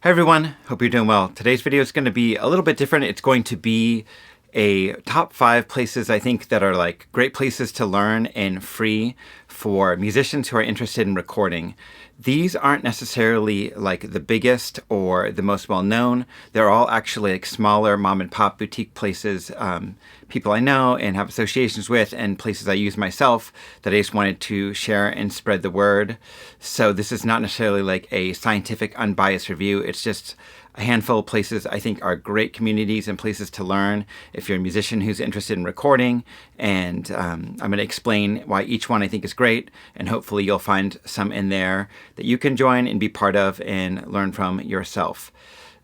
Hey everyone, hope you're doing well. Today's video is going to be a little bit different. It's going to be a top 5 places I think that are like great places to learn and free for musicians who are interested in recording. These aren't necessarily like the biggest or the most well-known. They're all actually like smaller mom and pop boutique places, people I know and have associations with, and places I use myself that I just wanted to share and spread the word. So this is not necessarily like a scientific, unbiased review. It's just a handful of places I think are great communities and places to learn if you're a musician who's interested in recording. And I'm going to explain why each one I think is great, and hopefully you'll find some in there that you can join and be part of and learn from yourself.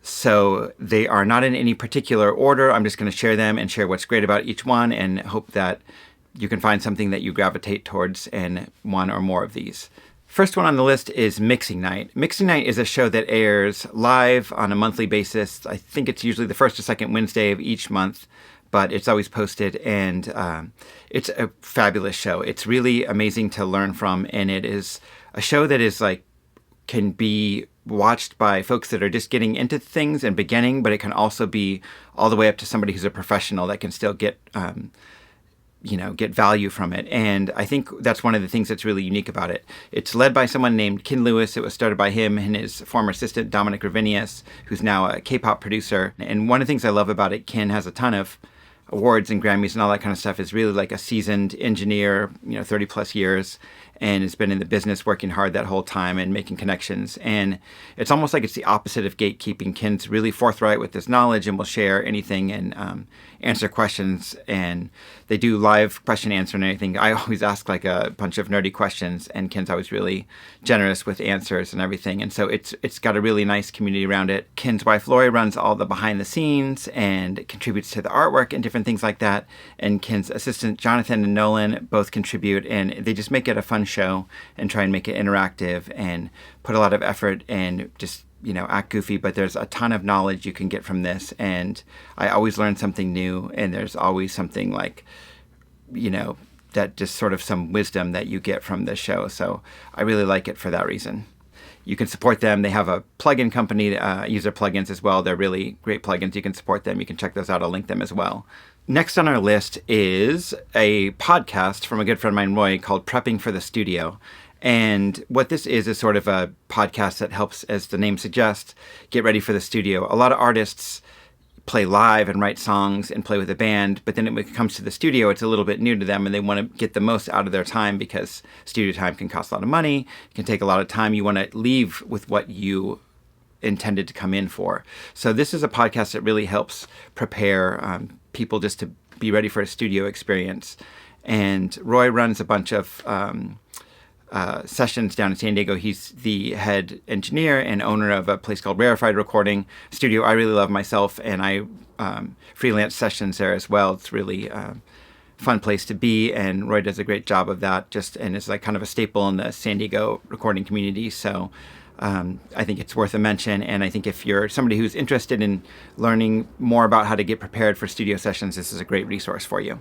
So they are not in any particular order. I'm just going to share them and share what's great about each one, and hope that you can find something that you gravitate towards in one or more of these. First one on the list is Mixing Night. Mixing Night is a show that airs live on a monthly basis. I think it's usually the first or second Wednesday of each month, but it's always posted, and it's a fabulous show. It's really amazing to learn from, and it is a show that is like can be watched by folks that are just getting into things and beginning, but it can also be all the way up to somebody who's a professional that can still get get value from it. And I think that's one of the things that's really unique about it. It's led by someone named Ken Lewis. It was started by him and his former assistant, Dominic Ravinius, who's now a K-pop producer. And one of the things I love about it, Ken has a ton of awards and Grammys and all that kind of stuff, is really like a seasoned engineer, 30 plus years, and has been in the business working hard that whole time and making connections. And it's almost like it's the opposite of gatekeeping. Ken's really forthright with his knowledge and will share anything and answer questions. And they do live question answer and everything. I always ask like a bunch of nerdy questions, and Ken's always really generous with answers and everything. And so it's got a really nice community around it. Ken's wife Lori runs all the behind the scenes and contributes to the artwork and different things like that. And Ken's assistant Jonathan and Nolan both contribute, and they just make it a fun show and try and make it interactive and put a lot of effort and just act goofy, but there's a ton of knowledge you can get from this, and I always learn something new, and there's always something like that, just sort of some wisdom that you get from this show. So I really like it for that reason. You can support them. They have a plugin company, use their plugins as well. They're really great plugins. You can support them. You can check those out. I'll link them as well. Next on our list is a podcast from a good friend of mine, Roy, called Prepping for the Studio. And what this is sort of a podcast that helps, as the name suggests, get ready for the studio. A lot of artists play live and write songs and play with a band, but then when it comes to the studio, it's a little bit new to them, and they want to get the most out of their time because studio time can cost a lot of money. It can take a lot of time. You want to leave with what you intended to come in for. So this is a podcast that really helps prepare people just to be ready for a studio experience. And Roy runs a bunch of sessions down in San Diego. He's the head engineer and owner of a place called Rarefied Recording studio I really love myself, and I freelance sessions there as well. It's really fun place to be, and Roy does a great job of that, and is like kind of a staple in the San Diego recording community. So I think it's worth a mention, and I think if you're somebody who's interested in learning more about how to get prepared for studio sessions, this is a great resource for you.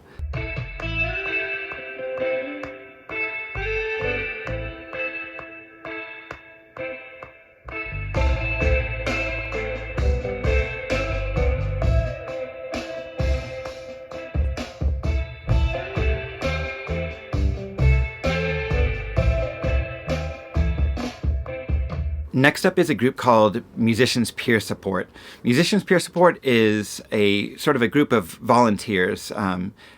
Next up is a group called Musicians Peer Support. Musicians Peer Support is a sort of a group of volunteers.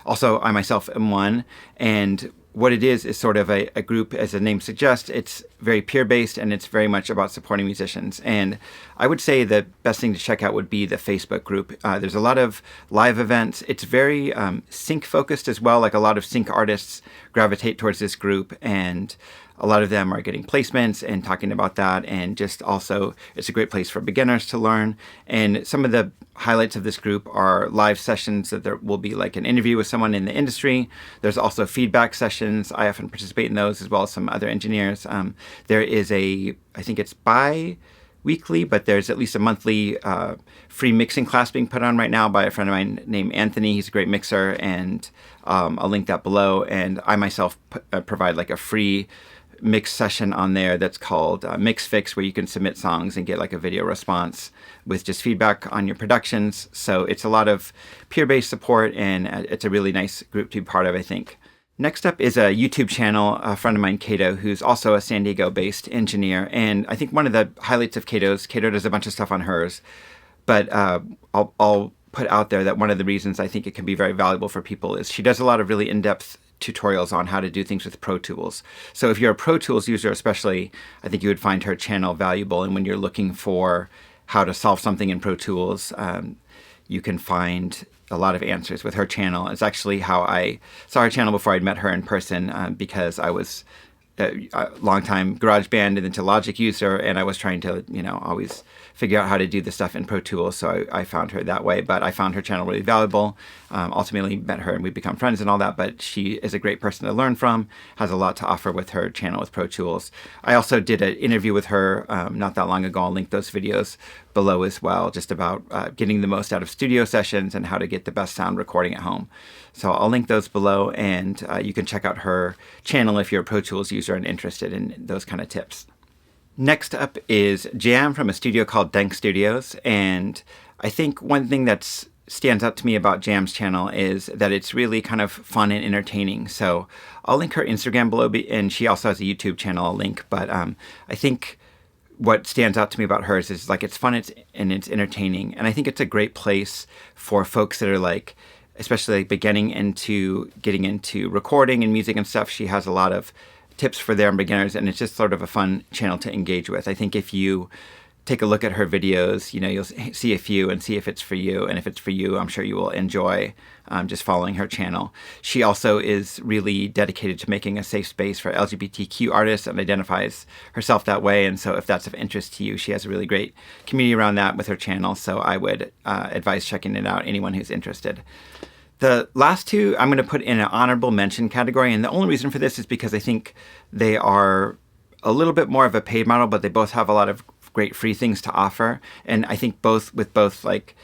Also, I myself am one. And what it is sort of a group, as the name suggests. It's very peer-based, and it's very much about supporting musicians. And I would say the best thing to check out would be the Facebook group. There's a lot of live events. It's very sync-focused as well. Like a lot of sync artists gravitate towards this group, and a lot of them are getting placements and talking about that, and just also it's a great place for beginners to learn. And some of the highlights of this group are live sessions that there will be like an interview with someone in the industry. There's also feedback sessions. I often participate in those, as well as some other engineers. There is I think it's bi-weekly, but there's at least a monthly free mixing class being put on right now by a friend of mine named Anthony. He's a great mixer, and I'll link that below. And I myself provide like a free mix session on there that's called Mix Fix, where you can submit songs and get like a video response with just feedback on your productions. So it's a lot of peer-based support, and it's a really nice group to be part of, I think. Next up is a YouTube channel, a friend of mine, Cato, who's also a San Diego-based engineer. And I think one of the highlights of Cato's, Cato does a bunch of stuff on hers, but I'll put out there that one of the reasons I think it can be very valuable for people is she does a lot of really in-depth tutorials on how to do things with Pro Tools. So if you're a Pro Tools user especially, I think you would find her channel valuable. And when you're looking for how to solve something in Pro Tools, you can find a lot of answers with her channel. It's actually how I saw her channel before I'd met her in person, because I was a long-time GarageBand and into Logic user, and I was trying to, always figure out how to do the stuff in Pro Tools. So I found her that way, but I found her channel really valuable. Ultimately met her and we've become friends and all that, but she is a great person to learn from, has a lot to offer with her channel with Pro Tools. I also did an interview with her not that long ago. I'll link those videos below as well, just about getting the most out of studio sessions and how to get the best sound recording at home. So I'll link those below, and you can check out her channel if you're a Pro Tools user and interested in those kind of tips. Next up is Jam from a studio called Denk Studios, and I think one thing that stands out to me about Jam's channel is that it's really kind of fun and entertaining. So I'll link her Instagram below, and she also has a YouTube channel I'll link, but I think what stands out to me about hers is like it's fun and it's entertaining, and I think it's a great place for folks that are like, especially like getting into recording and music and stuff. She has a lot of tips for their beginners, and it's just sort of a fun channel to engage with. I think if you take a look at her videos, you'll see a few and see if it's for you. And if it's for you, I'm sure you will enjoy just following her channel. She also is really dedicated to making a safe space for LGBTQ artists and identifies herself that way. And so if that's of interest to you, she has a really great community around that with her channel. So I would advise checking it out, anyone who's interested. The last two I'm going to put in an honorable mention category, and the only reason for this is because I think they are a little bit more of a paid model, but they both have a lot of great free things to offer. And I think both like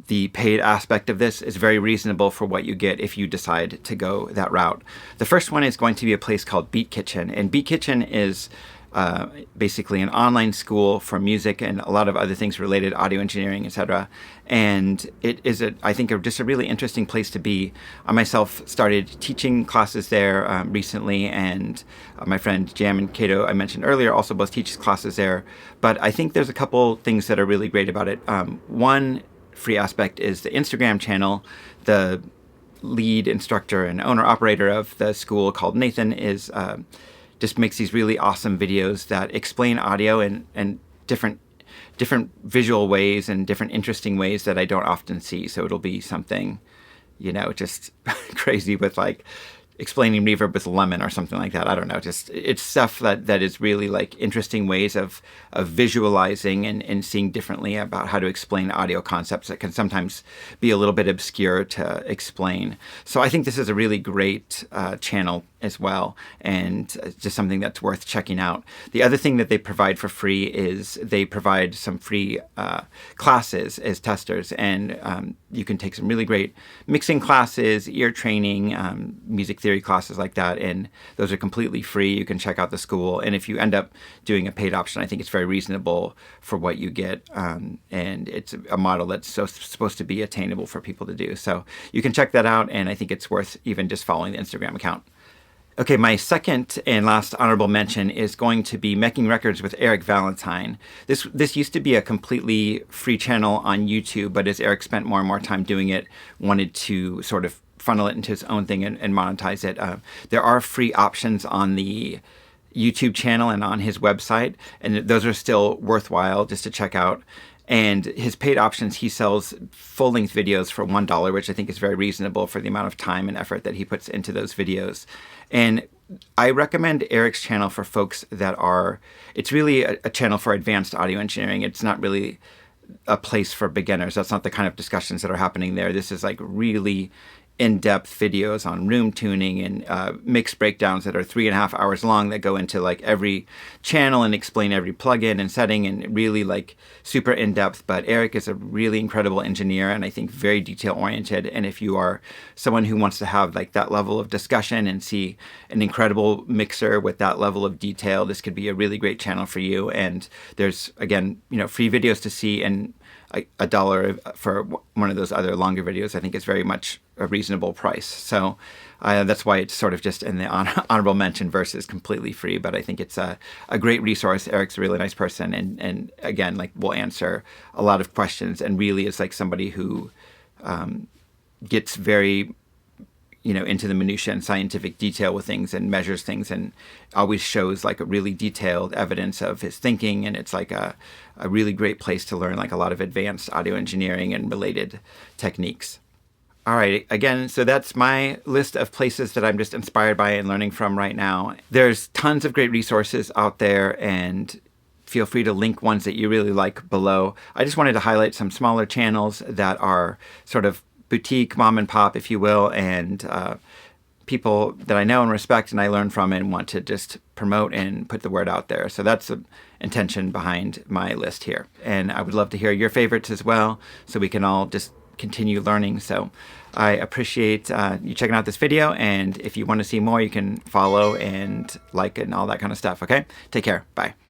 the paid aspect of this is very reasonable for what you get if you decide to go that route. The first one is going to be a place called Beat Kitchen, and Beat Kitchen is basically an online school for music and a lot of other things related, audio engineering, etc. And it is, I think, just a really interesting place to be. I myself started teaching classes there recently, and my friend Jam and Cato, I mentioned earlier, also both teach classes there. But I think there's a couple things that are really great about it. One free aspect is the Instagram channel. The lead instructor and owner-operator of the school, called Nathan, is just makes these really awesome videos that explain audio in different visual ways and different interesting ways that I don't often see. So it'll be something, just crazy with like explaining reverb with lemon or something like that. I don't know. Just it's stuff that is really like interesting ways of visualizing and seeing differently about how to explain audio concepts that can sometimes be a little bit obscure to explain. So I think this is a really great channel as well, and just something that's worth checking out. The other thing that they provide for free is they provide some free classes as testers, and you can take some really great mixing classes, ear training, music theory classes like that, and those are completely free. You can check out the school, and if you end up doing a paid option, I think it's very reasonable for what you get, and it's a model that's supposed to be attainable for people to do. So you can check that out, and I think it's worth even just following the Instagram account. Okay, my second and last honorable mention is going to be Making Records with Eric Valentine. This used to be a completely free channel on YouTube, but as Eric spent more and more time doing it, wanted to sort of funnel it into his own thing and monetize it. There are free options on the YouTube channel and on his website, and those are still worthwhile just to check out. And his paid options, he sells full-length videos for $1, which I think is very reasonable for the amount of time and effort that he puts into those videos. And I recommend Eric's channel for folks that are, it's really a channel for advanced audio engineering. It's not really a place for beginners. That's not the kind of discussions that are happening there. This is like really in-depth videos on room tuning and mix breakdowns that are 3.5 hours long that go into like every channel and explain every plugin and setting, and really like super in-depth. But Eric is a really incredible engineer, and I think very detail-oriented. And if you are someone who wants to have like that level of discussion and see an incredible mixer with that level of detail, this could be a really great channel for you. And there's, again, free videos to see, and $1 for one of those other longer videos I think is very much a reasonable price. So that's why it's sort of just in the honorable mention versus completely free. But I think it's a great resource. Eric's a really nice person, and again, like, will answer a lot of questions, and really is like somebody who gets very into the minutiae and scientific detail with things, and measures things, and always shows like a really detailed evidence of his thinking. And it's like a really great place to learn like a lot of advanced audio engineering and related techniques. All right, again, so that's my list of places that I'm just inspired by and learning from right now. There's tons of great resources out there, and feel free to link ones that you really like below. I just wanted to highlight some smaller channels that are sort of boutique, mom and pop, if you will, and people that I know and respect and I learn from and want to just promote and put the word out there. So that's the intention behind my list here. And I would love to hear your favorites as well, so we can all just continue learning. So I appreciate you checking out this video, and if you want to see more, you can follow and like and all that kind of stuff. Okay? Take care. Bye.